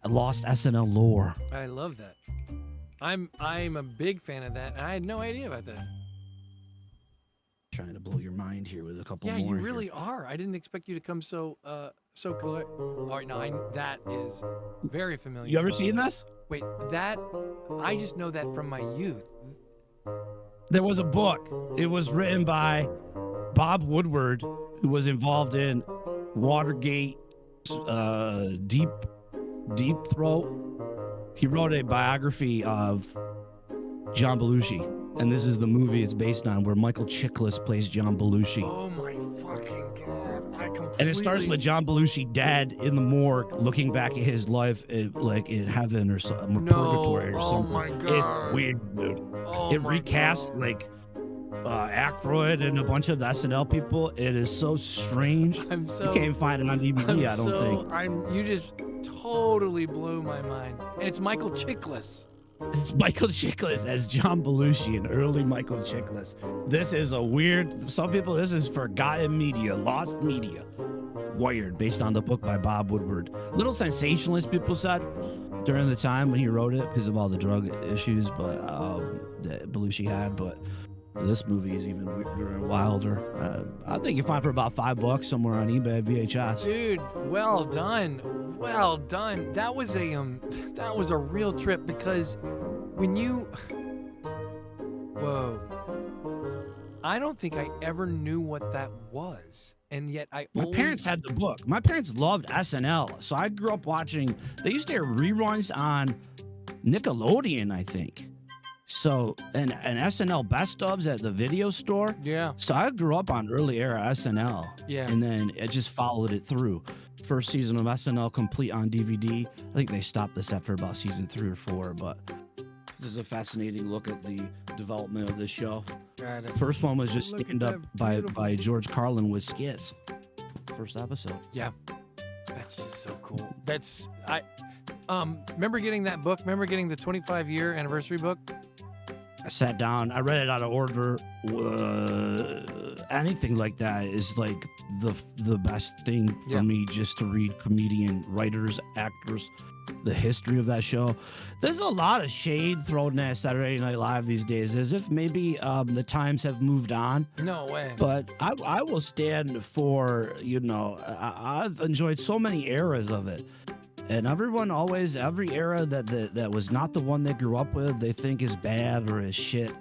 lost SNL lore. I love that. I'm a big fan of that, and I had no idea about that. Trying to blow your mind here with a couple Yeah, more. you really are. I didn't expect you to come so clear. All right, no, that is very familiar. You ever seen this? Wait, that I just know that from my youth. There was a book. It was written by Bob Woodward, who was involved in Watergate, Deep Throat. He wrote a biography of John Belushi, and this is the movie it's based on, where Michael Chiklis plays John Belushi. Oh my fucking god! I completely. And it starts with John Belushi dead in the morgue, looking back at his life, like in heaven or some purgatory or something. Oh my god! It's weird, dude. Oh It my recasts like Aykroyd and a bunch of the SNL people. It is so strange. You can't even find it on DVD. I don't think. You just totally blew my mind. And it's Michael Chiklis. It's Michael Chiklis as John Belushi, an early Michael Chiklis. This is a weird. Some people, this is forgotten media, lost media. Wired, based on the book by Bob Woodward. Little sensationalist, people said during the time when he wrote it because of all the drug issues, but that Belushi had. But this movie is even weirder and wilder. I think you find for about $5 somewhere on eBay VHS. Dude, well done. Well done. That was a real trip, because when you whoa. I don't think I ever knew what that was. And yet My parents had the book. My parents loved SNL. So I grew up watching, they used to air reruns on Nickelodeon, I think. So, and SNL best ofs at the video store. Yeah. So I grew up on early era SNL. Yeah. And then it just followed it through. First season of SNL complete on DVD. I think they stopped this after about season 3 or 4, but this is a fascinating look at the development of this show. God, First one was just look at stand up that by George Carlin with skits. First episode. Yeah. That's just so cool. Remember getting that book? Remember getting the 25-year anniversary book? I sat down. I read it out of order. Anything like that is like the best thing for me, just to read comedian, writers, actors, the history of that show. There's a lot of shade thrown at Saturday Night Live these days, as if maybe the times have moved on. No way. But I will stand for, I've enjoyed so many eras of it. And everyone always, every era that was not the one they grew up with, they think is bad or is shit.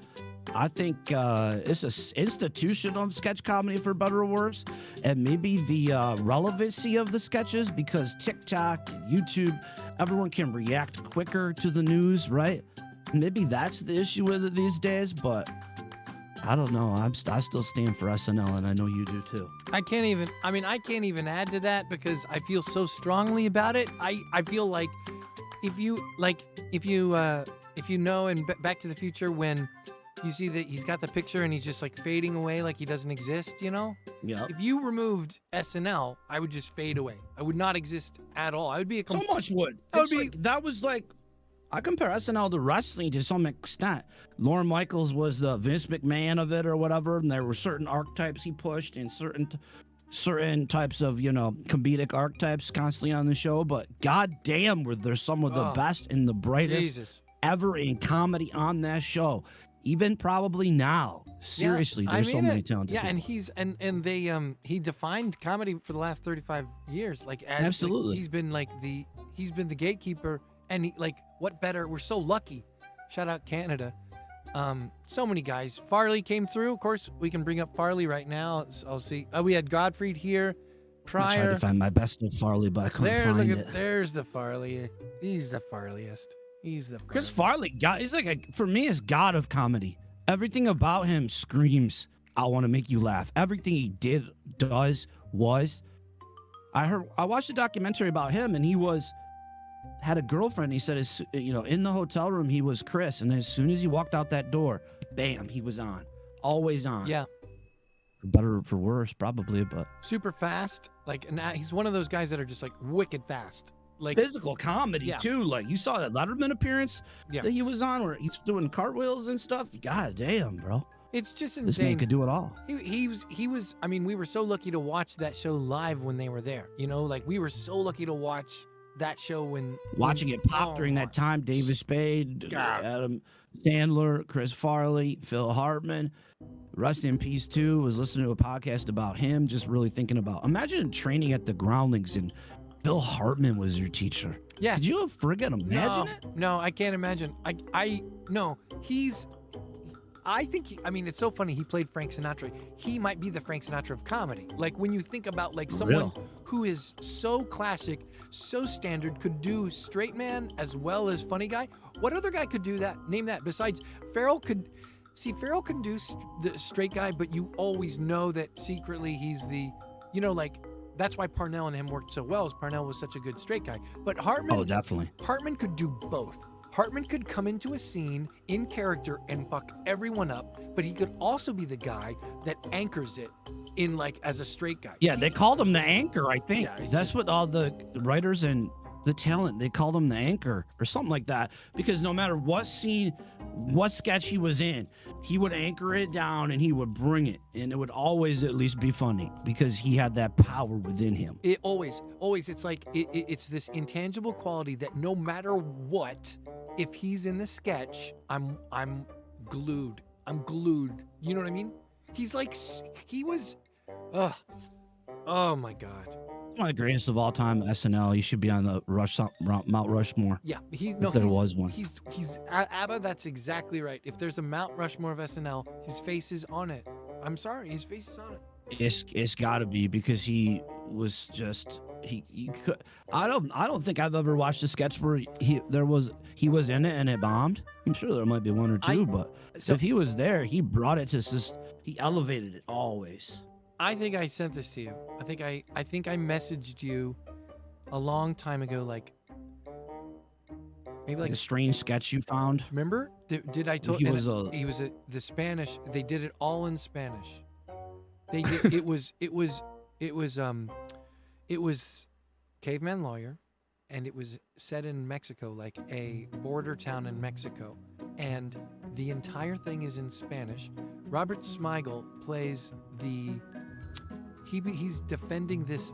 I think it's an institution of sketch comedy, for better or worse, and maybe the relevancy of the sketches, because TikTok, YouTube, everyone can react quicker to the news, right? Maybe that's the issue with it these days, but I don't know. I still stand for SNL, and I know you do too. I can't even add to that, because I feel so strongly about it. I feel like if you know in Back to the Future, when you see that he's got the picture and he's just like fading away like he doesn't exist, Yeah. If you removed SNL, I would just fade away. I would not exist at all. I would be a So much would. That was like, I compare SNL to wrestling to some extent. Lorne Michaels was the Vince McMahon of it or whatever, and there were certain archetypes he pushed and certain types of, comedic archetypes constantly on the show. But goddamn, were there some of the best and the brightest ever in comedy on that show. Even probably now. Seriously, there's so many talented people. And he defined comedy for the last 35 years. Like, as absolutely, he's been the gatekeeper. And what better? We're so lucky. Shout out Canada. So many guys. Farley came through. Of course, we can bring up Farley right now. I'll see. We had Gottfried here. Pryor. I tried to find my best of Farley, but I couldn't find it. There's the Farley. He's the Farliest. Chris Farley, he's for me, is god of comedy. Everything about him screams, I want to make you laugh. Everything he was. I watched a documentary about him, and he was had a girlfriend. He said, in the hotel room, he was Chris. And as soon as he walked out that door, bam, he was on. Always on. Yeah. For better or for worse, probably, but. Super fast. Like, and he's one of those guys that are just like wicked fast. Like Physical comedy, Yeah. too. Like, you saw that Letterman appearance Yeah. that he was on where he's doing cartwheels and stuff. God damn, bro. it's just This man insane. could do it all. He was. I mean, we were so lucky to watch that show live when they were there. You know, like we were so lucky to watch that show when Watching it pop oh during my that time, David Spade, God. Adam Sandler, Chris Farley, Phil Hartman, rest in peace too, was listening to a podcast about him, just really thinking about, imagine training at the Groundlings and Phil Hartman was your teacher. Yeah. Could you friggin' imagine it? No, I can't imagine. I think I mean, it's so funny. He played Frank Sinatra. He might be the Frank Sinatra of comedy. Like when you think about like someone who is so classic, so standard, could do straight man as well as funny guy. What other guy could do that? Name that. Besides, Farrell could. See, Farrell can do the straight guy, but you always know that secretly he's the, like that's why Parnell and him worked so well. Is Parnell was such a good straight guy. But Hartman. Oh, definitely. Hartman could do both. Hartman could come into a scene in character and fuck everyone up, but he could also be the guy that anchors it in like as a straight guy. Yeah, they called him the anchor, I think. Yeah, he's That's just- what all the writers and the talent, they called him the anchor or something like that. Because no matter what scene, what sketch he was in, he would anchor it down and he would bring it. And it would always at least be funny because he had that power within him. It always, it's like it's this intangible quality that no matter what, if he's in the sketch, I'm glued. I'm glued. You know what I mean? He's like he was. Oh my God. One of the greatest of all time, SNL. He should be on the Mount Rushmore. Yeah, If there was one. He's ABBA. That's exactly right. If there's a Mount Rushmore of SNL, his face is on it. I'm sorry, his face is on it. It's got to be because he was just he could. I don't think I've ever watched a sketch where he was in it and it bombed. I'm sure there might be one or two, but so- if he was there, he brought it to just he elevated it always. I think I sent this to you. I think I messaged you a long time ago, like maybe Like like a strange sketch you found. remember? Did I told He and was a- he was the Spanish. They did it all in Spanish. They did, it was Caveman Lawyer, and it was set in Mexico, like a border town in Mexico, and the entire thing is in Spanish. Robert Smigel plays he's defending this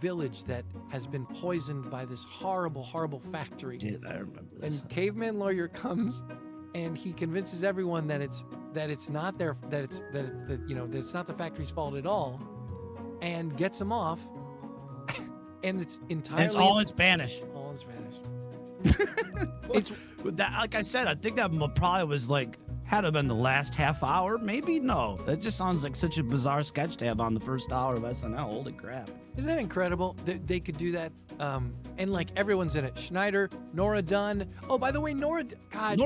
village that has been poisoned by this horrible factory. Did I remember this? And Caveman Lawyer comes and he convinces everyone that it's not that it's not the factory's fault at all, and gets them off. And it's entirely And it's all in Spanish. all in Spanish. It's That, like I said, I think that probably was like had to have been the last half hour. Maybe no. That just sounds like such a bizarre sketch to have on the first hour of SNL. Holy crap! Isn't that incredible that they could do that? And like everyone's in it. Schneider, Nora Dunn. Oh, by the way, Nora Dunn.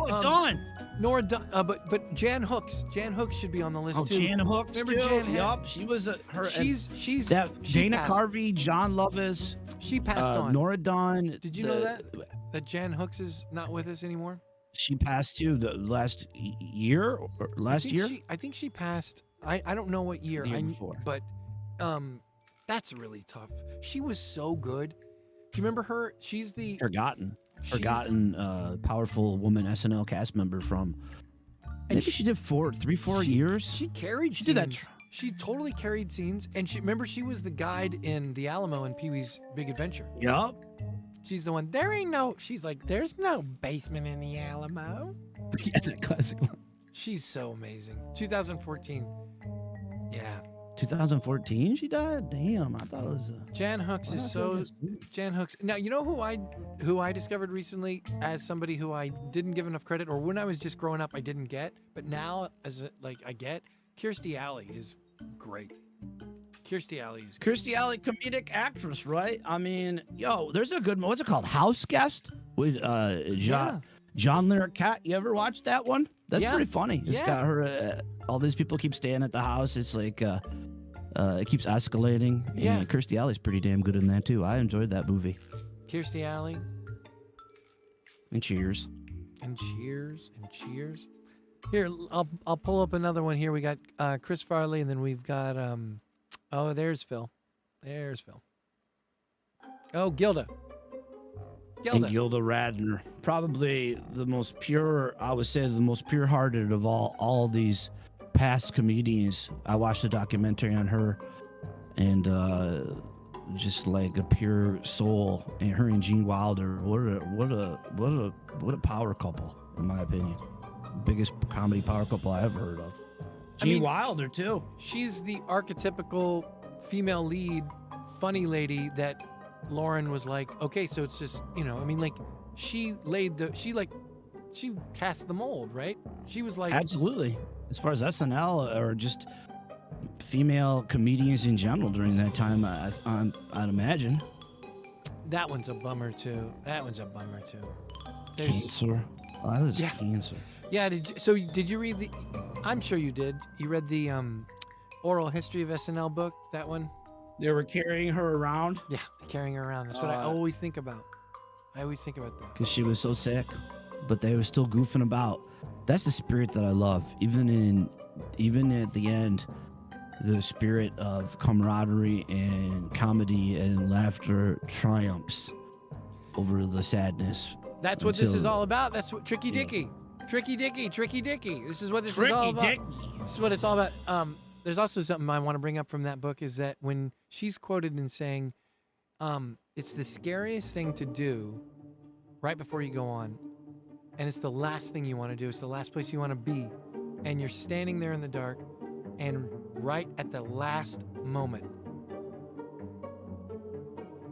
Nora Dunn. But Jan Hooks. Jan Hooks should be on the list Oh, too. Jan Hooks. Remember too. Jan Hooks? Yup, she was her. She's that she Dana passed. Carvey, John Lovis, She passed on. Nora Dunn. Did you know that Jan Hooks is not with us anymore? She passed too the last year or last year. I think she passed. I don't know what year. The year before. But that's really tough. She was so good. Do you remember her? She's the Forgotten, she- powerful woman SNL cast member from. And Maybe she did 3-4 years. She carried She scenes. did that She totally carried scenes, and she was the guide in The Alamo in Pee-wee's Big Adventure. Yup. She's the one. She's like, there's no basement in the Alamo. Yeah, that classic one. She's so amazing. 2014. Yeah. 2014 she died. Damn, I thought it was. Jan Hooks is so. Jan Hooks. Now you know who I discovered recently as somebody who I didn't give enough credit, or when I was just growing up I didn't get, but now I get. Kirstie Alley is great. Kirstie Alley is great. Kirstie Alley, comedic actress, right? I mean, there's a good. What's it called? House Guest with John Larroquette. You ever watched that one? That's Yeah. pretty funny. It's Yeah. got her. All these people keep staying at the house. It's like it keeps escalating. Yeah. And Kirstie Alley's pretty damn good in that too. I enjoyed that movie. Kirstie Alley. And cheers. And cheers and cheers. Here, I'll pull up another one here. We got Chris Farley, and then we've got oh, there's Phil. There's Phil. Oh, Gilda. And Gilda Radner, probably the most pure, I would say the most pure-hearted of all these past comedians. I watched a documentary on her, and just like a pure soul. And her and Gene Wilder, what a power couple, in my opinion. Biggest comedy power couple I ever heard of. Gene Wilder too. She's the archetypical female lead, funny lady that Lauren was like, okay, so it's just, you know, I mean, like, she cast the mold, right? She was like, Absolutely. As far as SNL or just female comedians in general during that time, I'd imagine. that one's a bummer too. Cancer. Oh, that was cancer. Yeah. Did you read the? I'm sure you did. You read the oral history of SNL book. That one. They were carrying her around? Yeah, carrying her around. That's what I always think about. I always think about that. Because she was so sick, but they were still goofing about. That's the spirit that I love. Even at the end, the spirit of camaraderie and comedy and laughter triumphs over the sadness. That's what this is all about. That's what Tricky Dicky. Tricky Dicky. This is what this is all about. This is what it's all about. There's also something I want to bring up from that book is that when she's quoted in saying, it's the scariest thing to do right before you go on. And it's the last thing you want to do. It's the last place you want to be. And you're standing there in the dark, and right at the last moment,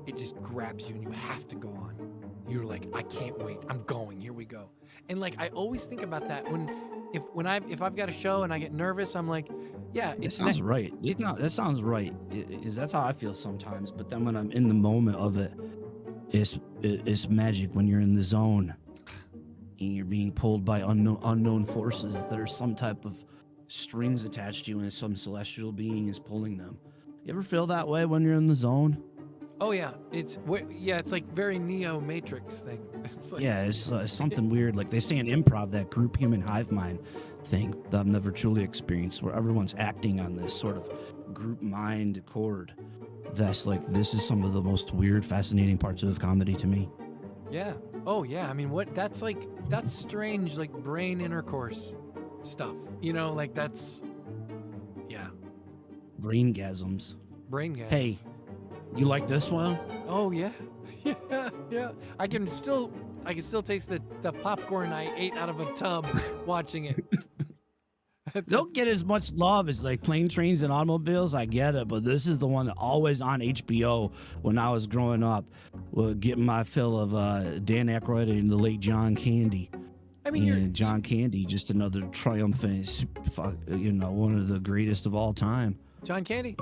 it just grabs you and you have to go on. You're like, I can't wait. I'm going. Here we go. And like, I always think about that if I've got a show and I get nervous, I'm like, yeah, it sounds right. That sounds right. That's how I feel sometimes. But then when I'm in the moment of it, it's magic when you're in the zone and you're being pulled by unknown forces. There's some type of strings attached to you, and some celestial being is pulling them. You ever feel that way when you're in the zone? Oh yeah, it's like very Neo Matrix thing. It's like, it's something weird. Like they say in improv, that group human hive mind thing that I've never truly experienced, where everyone's acting on this sort of group mind accord. That's like, this is some of the most weird, fascinating parts of comedy to me. Yeah. Oh yeah. I mean, that's strange, like brain intercourse stuff. You know, like that's, yeah. Braingasms. Braingasm. Hey. You like this one? Oh yeah, yeah. I can still taste the popcorn I ate out of a tub watching it. Don't get as much love as like Plane, Trains, and Automobiles. I get it, but this is the one that always on HBO when I was growing up. Getting my fill of Dan Aykroyd and the late John Candy. I mean, John Candy, just another triumphant, one of the greatest of all time. John Candy,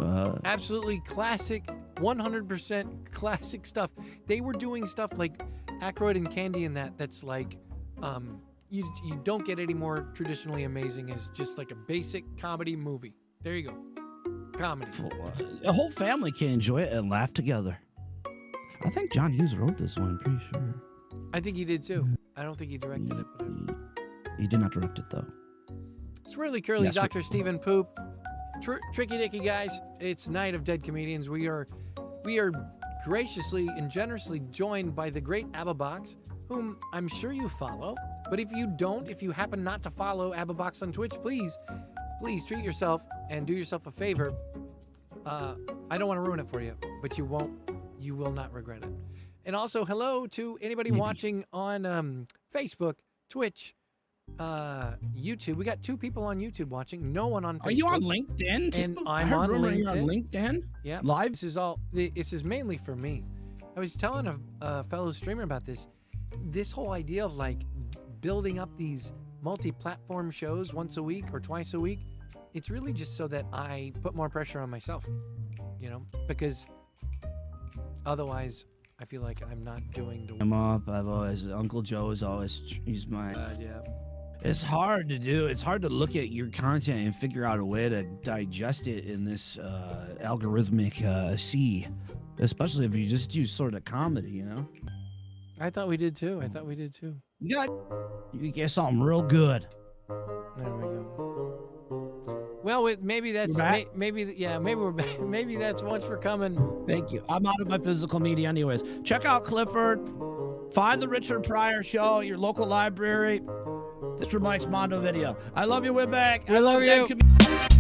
absolutely classic, 100% classic stuff. They were doing stuff like Aykroyd and Candy in that's like, you don't get any more traditionally amazing as just like a basic comedy movie. There you go, comedy. A whole family can enjoy it and laugh together. I think John Hughes wrote this one, I'm pretty sure. I think he did too. I don't think he directed it, but he did not direct it though. Swirly Curly, Dr. Stephen Poop. Tricky Dicky guys, it's Night of Dead Comedians. We are graciously and generously joined by the great AbbaBox, whom I'm sure you follow. But if you don't, if you happen not to follow AbbaBox on Twitch, please treat yourself and do yourself a favor. I don't want to ruin it for you, but you will not regret it. And also, hello to anybody watching on Facebook, Twitch, YouTube. We got 2 people on YouTube watching, no one on Facebook. Are you on LinkedIn too? And I'm on LinkedIn. Yeah, live. This is mainly for me. I was telling a fellow streamer about this whole idea of like building up these multi-platform shows once a week or twice a week. It's really just so that I put more pressure on myself, because otherwise I feel like I'm not doing the. I'm up. Uncle Joe is always. He's my. Yeah. It's hard to do. It's hard to look at your content and figure out a way to digest it in this algorithmic sea, especially if you just do sort of comedy, I thought we did too. You can get something real good. There we go. Well, maybe that's We're back? maybe yeah, maybe we're back. Maybe that's once for coming. Thank you. I'm out of my physical media anyways. Check out Clifford. Find the Richard Pryor show at your local library. Mr. Mike's Mondo video. I love you, Whitback. I love you. Dead Comedians.